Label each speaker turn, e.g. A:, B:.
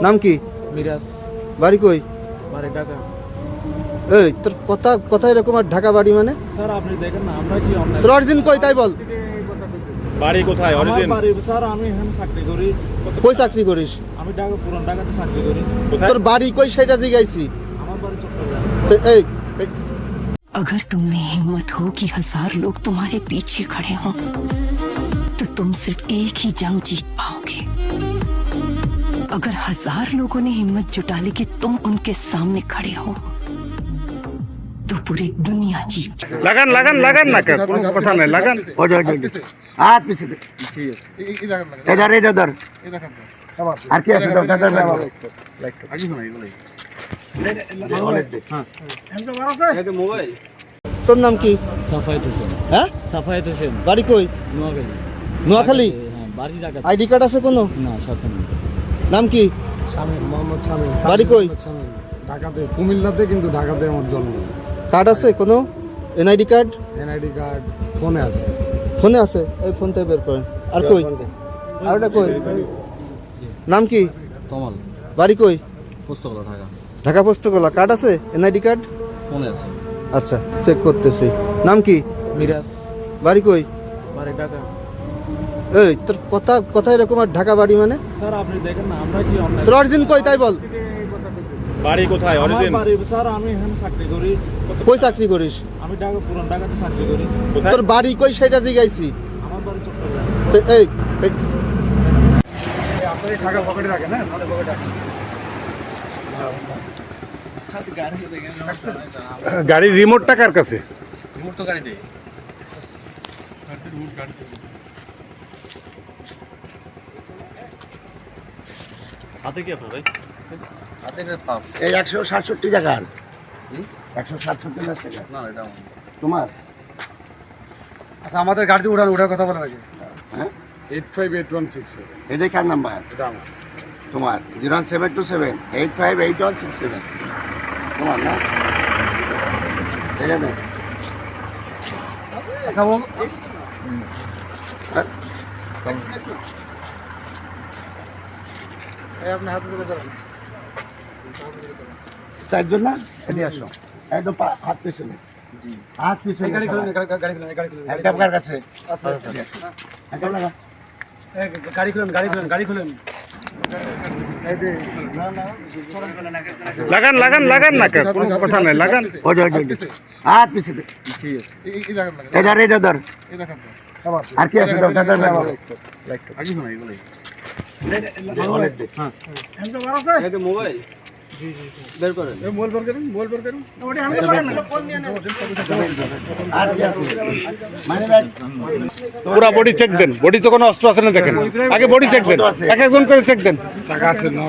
A: নাম কি?
B: মিরাজ।
A: বাড়ি কই?
B: বাড়ি ঢাকা।
A: এই তোর কথা এরকম, আর ঢাকা বাড়ি মানে?
B: স্যার আপনি দেখেন না, আমরা কি অনলাইন।
A: তোর অরিজিন কই তাই বল।
C: বাড়ি কোথায়? অরিজিন
B: বাড়ি স্যার আমি এখানে চাকরি করি।
A: কই চাকরি করিস?
B: আমি ঢাকা পুরান ঢাকাতে চাকরি করি।
A: তোর বাড়ি কই সেটা জিগাইছি।
B: আমার বাড়ি চট্টগ্রাম।
A: এই
D: अगर तुम में हिम्मत हो कि 1000 लोग तुम्हारे पीछे खड़े हों तो तुम सिर्फ एक ही जंग जीत पाओगे। अगर 1000 लोगों ने हिम्मत जुटा ली कि तुम उनके सामने खड़े हो तो पूरी दुनिया जीत।
C: লাগান লাগান লাগান না, কোনো কথা নাই, লাগান।
E: हाथ पीछे इधर इधर उधर আর কি আছে দাদা বাবা
A: তোর নাম কি?
B: সাফায়েত হোসেন।
A: হ্যাঁ,
B: সাফায়েত হোসেন।
A: বাড়ি কই?
B: নোয়াখালী।
A: নোয়াখালী?
B: হ্যাঁ, বাড়ি ঢাকা।
A: আইডি কার্ড আছে কোনো?
B: না, সাথে নেই।
A: নাম কি?
B: শামীম, মোহাম্মদ শামীম।
A: বাড়ি কই?
B: ঢাকাতে, কুমিল্লাতে, কিন্তু ঢাকাতে আমার জন্ম।
A: কার্ড আছে কোনো? NID card?
B: এনআইডি কার্ড ফোনে আছে।
A: ফোনে আছে? এই ফোনটা বের করেন। আর কই? আর ওটা কই? নাম কি?
B: তমাল।
A: বাড়ি কই?
B: পুস্তকলা ঢাকা।
A: ঢাকা পোস্টকলা। কার্ড আছে? NID card?
B: ফোনে আছে।
A: আচ্ছা, চেক করতেছি। নাম কি?
B: মিরাজ।
A: বাড়ি কই?
B: বাড়ি ঢাকা।
A: এই তোর কথা এরকম, আর ঢাকা বাড়ি মানে?
B: স্যার আপনি দেখেন না, আমরা কি অনলাইন।
A: তোর অরিজিন কই তাই বল।
C: বাড়ি কোথায়?
B: আমার
C: অরিজিন
B: বাড়ি স্যার আমি এখানে চাকরি করি।
A: কই চাকরি করিস?
B: আমি ঢাকা পুরান ঢাকাতে চাকরি করি।
C: কোথায়?
A: তোর বাড়ি কই সেটা জিগাইছি।
B: আমার বাড়ি চট্টগ্রাম।
A: এই
B: আপনার টাকা পকেটে রাখেন। হ্যাঁ, সাথে পকেটে রাখেন।
C: গাড়ির রিমোটটা কার কাছে?
B: রিমোট তো গাড়িতে। হাতে কি আপনার ভাই? হাতে পাপ।
E: এই 167 টাকার 167 টাকা
B: না, এটা
E: তোমার।
B: আচ্ছা, আমাদের গাড়িতে ওঠার কথা বলেন আগে।
E: হ্যাঁ,
B: 858167।
E: এটাই কার নাম্বার?
B: এটা আমার।
E: তোমার 01727 858167 তোমার না? এটা দেখ।
B: আচ্ছা, ও
E: চারজন না? এদিকে আসো, একদম হাত পিছনে, হাত পিছনে।
B: গাড়ি খুলেন, গাড়ি খুলেন।
E: একদম কার কাছে? একদম লাগা।
B: গাড়ি খুলেন।
C: লাগান লাগান লাগান না, কোনো কথা নাই, লাগান।
E: হাত পিছনে ইধর ইধর উধর আর কি আছে দাদা বাবা
B: মোবাইল বের করেন।
E: আর কি আছে? মানে ভাই
C: পুরা বডি চেক দেন, বডি তো কোনো অস্ত্র আছে না দেখেন, আগে বডি চেক দেন, এক একজন করে চেক দেন।
B: টাকা আছে না?